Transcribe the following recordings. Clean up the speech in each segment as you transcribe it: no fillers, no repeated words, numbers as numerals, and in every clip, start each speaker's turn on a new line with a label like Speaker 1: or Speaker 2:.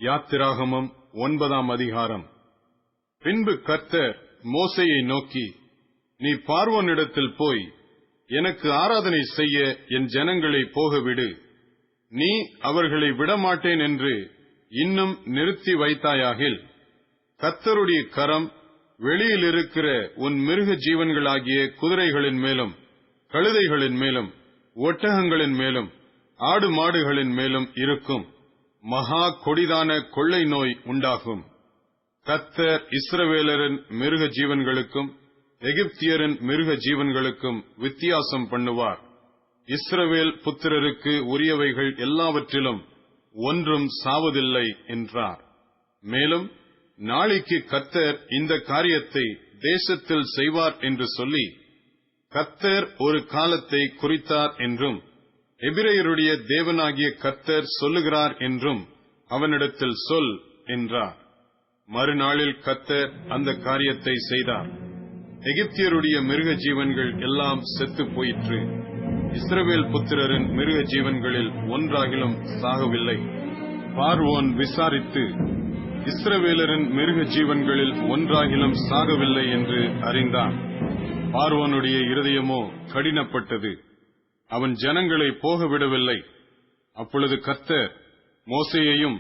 Speaker 1: யாத்திராகமம் 9ஆம் அதிகாரம். பின்பு கர்த்தர் மோசேயை நோக்கி, நீ பார்வோனிடத்தில் போய் எனக்கு ஆராதனை செய்ய என் ஜனங்களை போகவிடு. நீ அவர்களை விடமாட்டேன் என்று இன்னும் நிறுத்தி வைத்தாயாகில், கர்த்தருடைய கரம் வெளியில் இருக்கிற உன் மிருக ஜீவன்களாகிய குதிரைகளின் மேலும், கழுதைகளின் மேலும், ஒட்டகங்களின் மேலும், ஆடு மாடுகளின் மேலும் இருக்கும். மகா கொடிதான கொள்ளை நோய் உண்டாகும். கர்த்தர் இஸ்ரவேலரின் மிருக ஜீவன்களுக்கும் எகிப்தியரின் மிருக ஜீவன்களுக்கும் வித்தியாசம் பண்ணுவார். இஸ்ரவேல் புத்திரருக்கு உரியவைகள் எல்லாவற்றிலும் ஒன்றும் சாவதில்லை என்றார். மேலும் நாளைக்கு கர்த்தர் இந்த காரியத்தை தேசத்தில் செய்வார் என்று சொல்லி, கர்த்தர் ஒரு காலத்தை குறித்தார் என்றும் எபிரெயருடைய தேவனாகிய கர்த்தர் சொல்லுகிறார் என்றும் அவனிடத்தில் சொல் என்றார். மறுநாளில் கர்த்தர் அந்த காரியத்தை செய்தார். எகிப்தியருடைய மிருக ஜீவன்கள் எல்லாம் செத்து போயிற்று. இஸ்ரவேல் புத்திரரின் மிருக ஜீவன்களில் ஒன்றாகிலும் சாகவில்லை. பார்வோன் விசாரித்து, இஸ்ரவேலரின் மிருக ஜீவன்களில் ஒன்றாகிலும் சாகவில்லை என்று அறிந்தான். பார்வோனுடைய இருதயமோ கடினப்பட்டது. அவன் ஜனங்களை போகவிடவில்லை. அப்பொழுது கர்த்தர் மோசேயையும்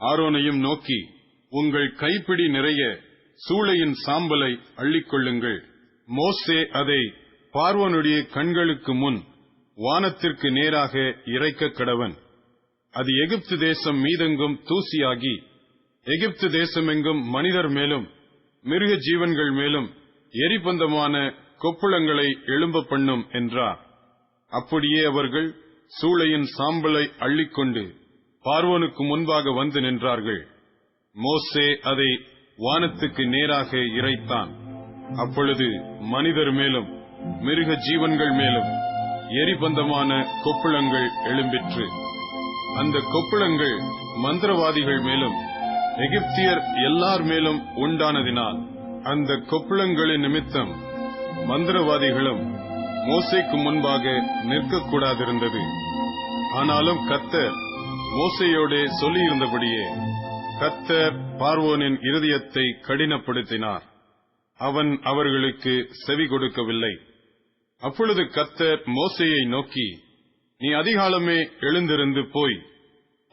Speaker 1: ஆரோனையும் நோக்கி, உங்கள் கைப்பிடி நிறைய சூளையின் சாம்பலை அள்ளிக்கொள்ளுங்கள். மோசே அதை பார்வோனுடைய கண்களுக்கு முன் வானத்திற்கு நேராக இறைக்க கடவன். அது எகிப்து தேசம் மீதெங்கும் தூசியாகி, எகிப்து தேசமெங்கும் மனிதர் மேலும் மிருக ஜீவன்கள் மேலும் எரிபந்தமான கொப்புளங்களை எழும்ப பண்ணும் என்றார். அப்படியே அவர்கள் சூளையின் சாம்பலை அள்ளிக்கொண்டு பார்வோனுக்கு முன்பாக வந்து நின்றார்கள். மோசே அதை வானத்துக்கு நேராக இறைத்தான். அப்பொழுது மனிதர் மேலும் மிருக ஜீவன்கள் மேலும் எரிபந்தமான கொப்புளங்கள் எழும்பிற்று. அந்த கொப்புளங்கள் மந்திரவாதிகள் மேலும் எகிப்தியர் எல்லார் மேலும் உண்டானதினால் அந்த கொப்புளங்களின் நிமித்தம் மந்திரவாதிகளும் மோசேக்கு முன்பாக நிற்கக்கூடாதிருந்தது. ஆனாலும் கர்த்தர் மோசேயோடே சொல்லியிருந்தபடியே கர்த்தர் பார்வோனின் இருதயத்தை கடினப்படுத்தினார். அவன் அவர்களுக்கு செவி கொடுக்கவில்லை. அப்பொழுது கர்த்தர் மோசேயை நோக்கி, நீ அதிகாலமே எழுந்திருந்து போய்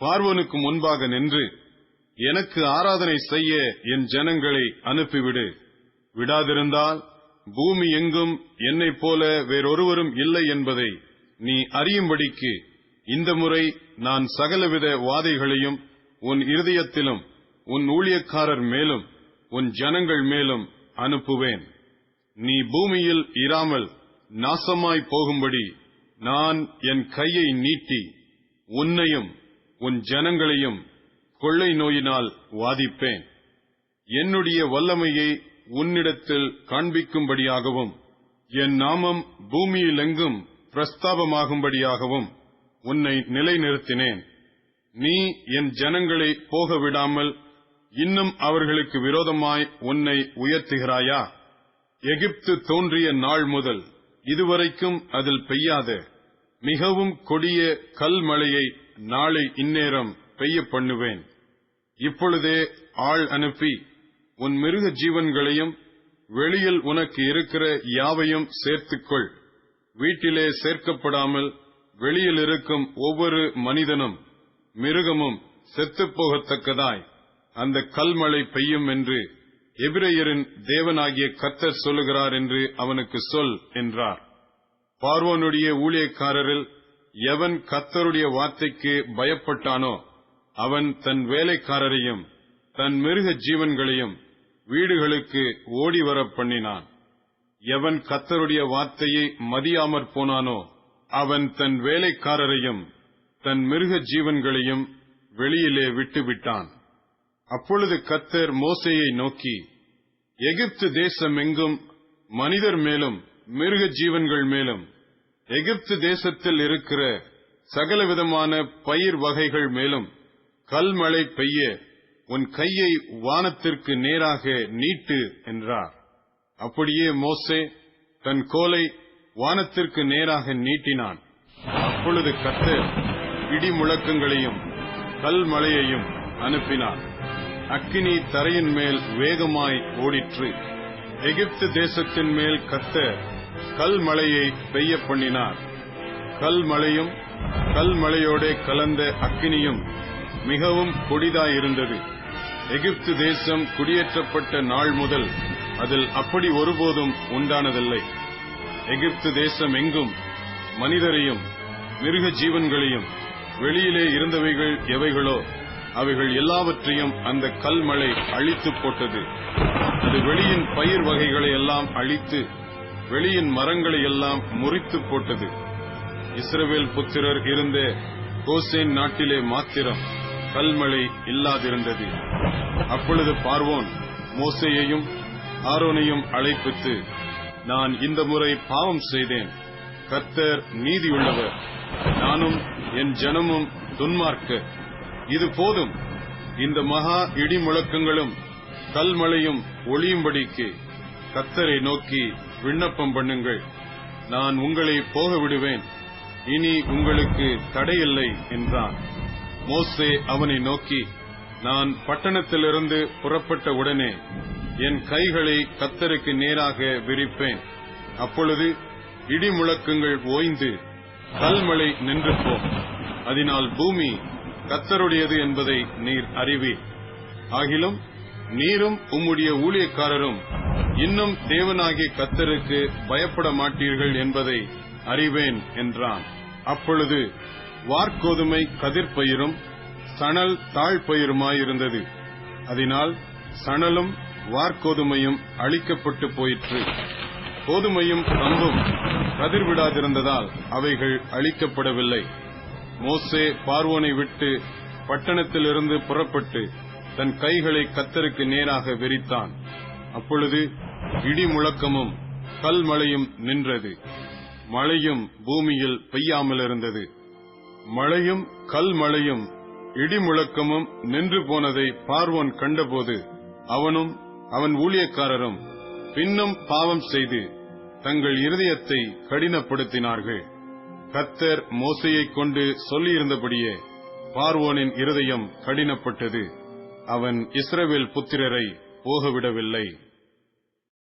Speaker 1: பார்வோனுக்கு முன்பாக நின்று எனக்கு ஆராதனை செய்ய என் ஜனங்களை அனுப்பிவிடு. விடாதிருந்தால் பூமி எங்கும் என்னைப் போல வேறொருவரும் இல்லை என்பதை நீ அறியும்படிக்கு இந்த முறை நான் சகலவித வாதைகளையும் உன் இருதயத்திலும் உன் ஊழியக்காரர் மேலும் உன் ஜனங்கள் மேலும் அனுப்புவேன். நீ பூமியில் இராமல் நாசமாய் போகும்படி நான் என் கையை நீட்டி உன்னையும் உன் ஜனங்களையும் கொள்ளை நோயினால் வாதிப்பேன். என்னுடைய வல்லமையை உன்னிடத்தில் காண்பிக்கும்படியாகவும் என் நாமம் பூமியிலெங்கும் பிரஸ்தாபமாகும்படியாகவும் உன்னை நிலைநிறுத்தினேன். நீ என் ஜனங்களை போக விடாமல் இன்னும் அவர்களுக்கு விரோதமாய் உன்னை உயர்த்துகிறாயா? எகிப்து தோன்றிய நாள் முதல் இதுவரைக்கும் அதில் பெய்யாத மிகவும் கொடிய கல் மழையை நாளை இந்நேரம் பெய்ய பண்ணுவேன். இப்பொழுதே ஆள் அனுப்பி உன் மிருக ஜீவன்களையும் வெளியில் உனக்கு இருக்கிற யாவையும் சேர்த்துக்கொள். வீட்டிலே சேர்க்கப்படாமல் வெளியில் இருக்கும் ஒவ்வொரு மனிதனும் மிருகமும் செத்துப்போகத்தக்கதாய் அந்த கல்மழை பெய்யும் என்று எபிரெயரின் தேவனாகிய கர்த்தர் சொல்லுகிறார் என்று அவனுக்கு சொல் என்றார். பார்வோனுடைய ஊழியக்காரரில் எவன் கர்த்தருடைய வார்த்தைக்கு பயப்பட்டானோ அவன் தன் வேலைக்காரரையும் தன் மிருக ஜீவன்களையும் வீடுகளுக்கு ஓடிவர பண்ணினான். எவன் கர்த்தருடைய வார்த்தையை மதியாமற் போனானோ அவன் தன் வேலைக்காரரையும் தன் மிருக ஜீவன்களையும் வெளியிலே விட்டுவிட்டான். அப்பொழுது கர்த்தர் மோசேயை நோக்கி, எகிப்து தேசம் எங்கும் மனிதர் மேலும் மிருக ஜீவன்கள் மேலும் எகிப்து தேசத்தில் இருக்கிற சகலவிதமான பயிர் வகைகள் மேலும் கல்மழை பெய்ய உன் கையை வானத்திற்கு நேராக நீட்டு என்றார். அப்படியே மோசே தன் கோலை வானத்திற்கு நேராக நீட்டினான். அப்பொழுது கர்த்தர் இடி முழக்கங்களையும் கல்மழையையும் அனுப்பினார். அக்கினி தரையின் மேல் வேகமாய் ஓடிற்று. எகிப்து தேசத்தின் மேல் கர்த்தர் கல்மழையை பெய்ய பண்ணினார். கல்மழையும் கல்மழையோட கலந்த அக்கினியும் மிகவும் கொடிதாயிருந்தது. எகிப்து தேசம் குடியேற்றப்பட்ட நாள் முதல் அதில் அப்படி ஒருபோதும் உண்டானதில்லை. எகிப்து தேசம் எங்கும் மனிதரையும் மிருக ஜீவன்களையும் வெளியிலே இருந்தவைகள் எவைகளோ அவைகள் எல்லாவற்றையும் அந்த கல்மழை அழித்து போட்டது. அது வெளியின் பயிர் வகைகளை எல்லாம் அழித்து வெளியின் மரங்களை எல்லாம் முறித்து போட்டது. இஸ்ரவேல் புத்திரர் இருந்த கோசேன் நாட்டிலே மாத்திரம் கல்மழை இல்லாதிருந்தது. அப்பொழுது பார்வோன் மோசேயையும் ஆரோனையும் அழைப்பித்து, நான் இந்த முறை பாவம் செய்தேன். கர்த்தர் நீதியுள்ளவர், நானும் என் ஜனமும் துன்மார்க்க. இது போதும். இந்த மகா இடி முழக்கங்களும் கல்மழையும் ஒளியும்படிக்கு கர்த்தரை நோக்கி விண்ணப்பம் பண்ணுங்கள். நான் உங்களை போக விடுவேன். இனி உங்களுக்கு தடையில்லை என்றான். மோசே அவனை நோக்கி, நான் பட்டணத்திலிருந்து புறப்பட்ட உடனே என் கைகளை கர்த்தருக்கு நேராக விரிப்பேன். அப்பொழுது இடி முழக்கங்கள் ஓய்ந்து கல்மழை நின்று போம். அதனால் பூமி கர்த்தருடையது என்பதை நீர் அறிவீர். ஆகிலும் நீரும் உம்முடைய ஊழியக்காரரும் இன்னும் தேவனாகிய கர்த்தருக்கு பயப்பட மாட்டீர்கள் என்பதை அறிவேன் என்றான். அப்பொழுது வார்கோதுமை கதிர்பயிரும் சணல் தாழ்பயிருமாயிருந்தது. அதனால் சணலும் வார்கோதுமையும் அழிக்கப்பட்டு போயிற்று. கோதுமையும் கம்பும் கதிர்விடாதிருந்ததால் அவைகள் அழிக்கப்படவில்லை. மோசே பார்வோனை விட்டு பட்டணத்திலிருந்து புறப்பட்டு தன் கைகளை கர்த்தருக்கு நேராக விரித்தான். அப்பொழுது இடி முழக்கமும் கல்மழையும் நின்றது. மழையும் பூமியில் பெய்யாமல் இருந்தது. மழையும் கல்மழையும் இடி முழக்கமும் நின்று போனதை பார்வோன் கண்டபோது அவனும் அவன் ஊழியக்காரரும் பின்னும் பாவம் செய்து தங்கள் இருதயத்தை கடினப்படுத்தினார்கள். கர்த்தர் மோசேயைக் கொண்டு சொல்லியிருந்தபடியே பார்வோனின் இருதயம் கடினப்பட்டது. அவன் இஸ்ரவேல் புத்திரரை போகவிடவில்லை.